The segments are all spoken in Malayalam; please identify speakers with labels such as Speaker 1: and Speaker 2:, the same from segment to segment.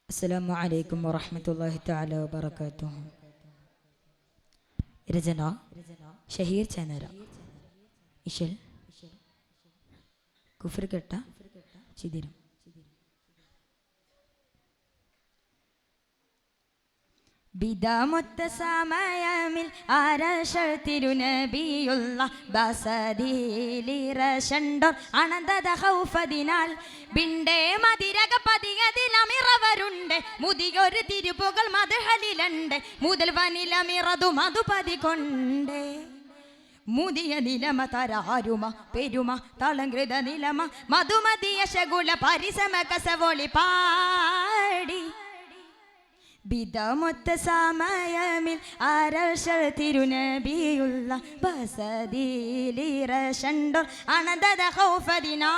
Speaker 1: السلام عليكم ورحمة الله تعالى وبركاته. രചന ഷഹീർ ചനര. ഇശൽ കുഫർ കെട്ട ചിതിരം. ബിദാമൊത്ത സമയമിൽ ആരശൽ തിരുനബിയുള്ള ബസദീലിറശണ്ടോ അനന്തത ഹൗഫദിനാൽ ബിണ്ടേ മതിരക പതിയതിലമിറവരുണ്ട് മുതിയൊരു തിരുപ്പുകൾ മധുഹലിലുണ്ട് മുതൽ വനിലമിറതു മധുപതി കൊണ്ട് മുതിയ നിലമ തരാരുമ പെരുമ തളങ്കൃത നിലമ മധുമതിയ ശകുല പരിസമ കസവോളി പാടി ബിദാമൊത്ത സമയമിൽ ആരശൽ തിരുനബിയുള്ള ബസദീലിറശണ്ടോ അനന്തത ഹൗഫദിനാ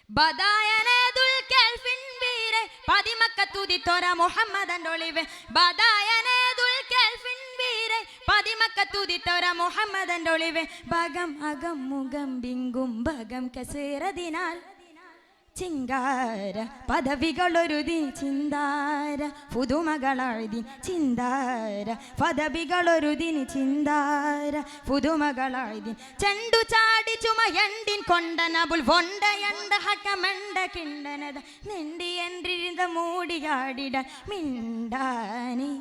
Speaker 1: ബദായനദുൽ കൽഫിൻ ബീരെ പതിമക്കത്തുദിത്തോര മുഹമ്മദൻഡൊളിവെ ബദായനദുൽ കൽഫിൻ ബീരെ പതിമക്കത്തുദിത്തോര മുഹമ്മദൻഡൊളിവെ ഭഗം അകം മുഖം ബിങ്കും ഭഗം കസേറതിനാൽ ചിങ്കാര പദവികളൊരുതി ചിന്താര പുതുമകളഴുതി ചിന്താര പദവികളൊരുതിനി ചിന്താര പുതുമകളഴുതി ചെണ്ടു ചാടി ചുമയണ്ടിൻ കൊണ്ടനബുൽ വൊണ്ടയണ്ട ഹക്കമണ്ട കിണ്ടനത നിണ്ടി എന്റിരുന്ന മൂടിയാടിട മിണ്ടാനി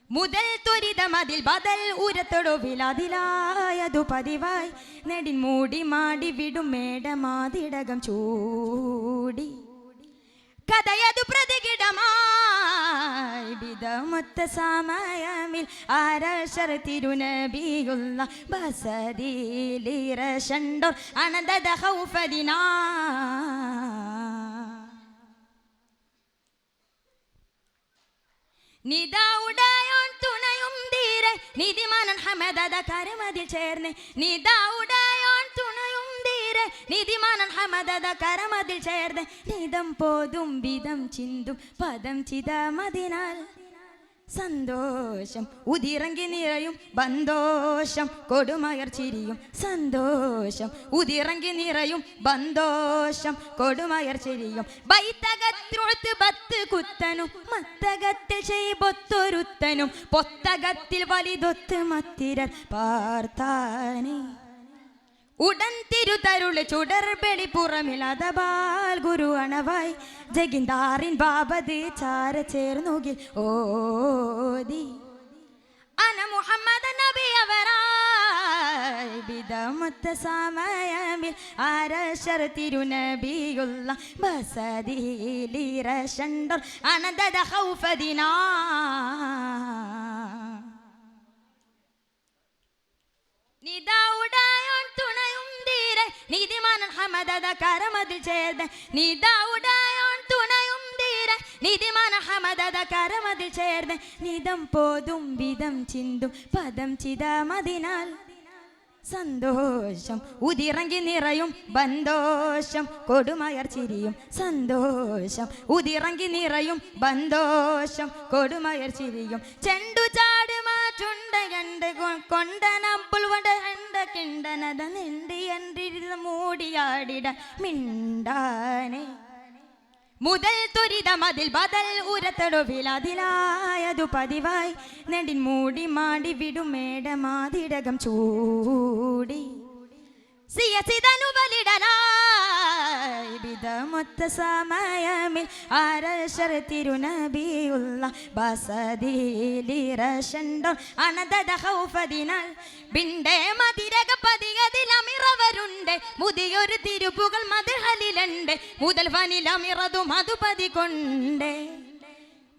Speaker 1: മുതൽ ത്വരിതമതിൽ ബദൽ ഉരത്തൊടുവിലതിലായതു പതിവായി നെടിൻ മൂടി മാടി വിടും മേടമാതിടകം ചൂടി കഥയതു പ്രതികിടമായി ബിദാമൊത്ത സമയമിൽ ആരശൽ തിരുനബിയുള്ള ബസദീലിറശണ്ടോ അനന്തത ഹൗഫദിനാ നിദാഉടായോൻ തുണയും ധീരെ നിധിമാനൻ ഹമദത കരമതിൽ ചേർന്ന് നിദാഉടായോൻ തുണയും ധീരെ നിധിമാനൻ ഹമദത കരമതിൽ ചേർന്ന് നിതം പോതും വിധം ചിന്തും പദം ചിതമതിനാൽ സന്തോഷം ഉതിറങ്ങി നിറയും ബന്തോഷം കൊടുമയർ ചിരിയും സന്തോഷം ഉതിറങ്ങി നിറയും ബന്തോഷം കൊടുമയർ ചിരിയും ബൈത്തകത്തൊഴുത്ത് ബത്ത് കുത്തനും മത്തകത്തിൽ ചെയ്തൊരുത്തനും പൊത്തകത്തിൽ വലിതൊത്ത് മത്തിരർ പാർത്താനേ ഉടൻ തിരുതരുള് ചുടർ ബെളി പുറമിലതബാൽ ഗുരു അണവായി ജഗിന്ദാറിൻ ബാബത് ചാര ചേർന്നുകിൽ ഓതി അന മുഹമ്മദ് നബി അവരായി ബിദാമൊത്ത സമയമിൽ ആരശൽ തിരുനബിയുള്ള ബസദീലിറശണ്ടോ അനന്തത ഹൗഫദിനാ നിദാഉടായോൻ തുണയും ധീരെ നിധിമാനൻ ഹമദത കരമതിൽ ചേർന്ന് നിദാഉടായോൻ തുണയും ധീരെ നിധിമാനൻ ഹമദത കരമതിൽ ചേർന്ന് നിതം പോതും വിധം ചിന്തും പദം ചിതമതിനാൽ സന്തോഷം ഉതിറങ്ങി നിറയും ബന്തോഷം കൊടുമയർ ചിരിയും സന്തോഷം ഉതിറങ്ങി നിറയും ബന്തോഷം കൊടുമയർ ചിരിയും ചെണ്ടു ചാട് മാറ്റുണ്ടയണ്ട് കൊണ്ടനപ്പുൽ വടണ്ട കിണ്ടനത നിണ്ടി എന്റിരുന്ന മൂടിയാടിട മിണ്ടാനേ മുതൽ ത്വരിതമതിൽ ബദൽ ഉരത്തൊടുവിലതിലായതു പതിവായി നെടിൻ മൂടി മാടി വിടും മേടമാതിടകം ചൂടി സിയസിതനു ബലിടലായി ബിദാമൊത്ത സമയമിൽ ആരശൽ തിരുനബിയുള്ള ബസദീലിറശണ്ടോ അനന്തത ഹൗഫദിനാൽ ബിണ്ടേ മതിരക പതിയതിലമിറവരുണ്ട് മുതിയൊരു തിരുപ്പുകൾ മധുഹലിലുണ്ട് മുതൽ വനിലമിറതു മധുപതി കൊണ്ട്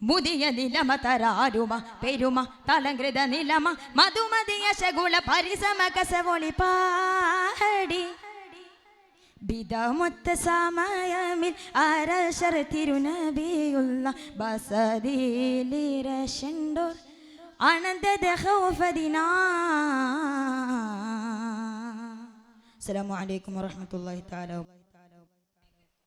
Speaker 1: മുതിയ നിലമ തരാരുമ പെരുമ തളങ്കൃത നിലമ മധുമതിയ ശകുല പരിസമ കസവോളി പാടി ബിദാമൊത്ത സമയമിൽ ആരശൽ തിരുനബിയുള്ള ബസദീലിറശണ്ടോ അനന്തത ഹൗഫദിനാ. അസ്സലാമു അലൈക്കും വറഹ്മത്തുള്ളാഹി തആല.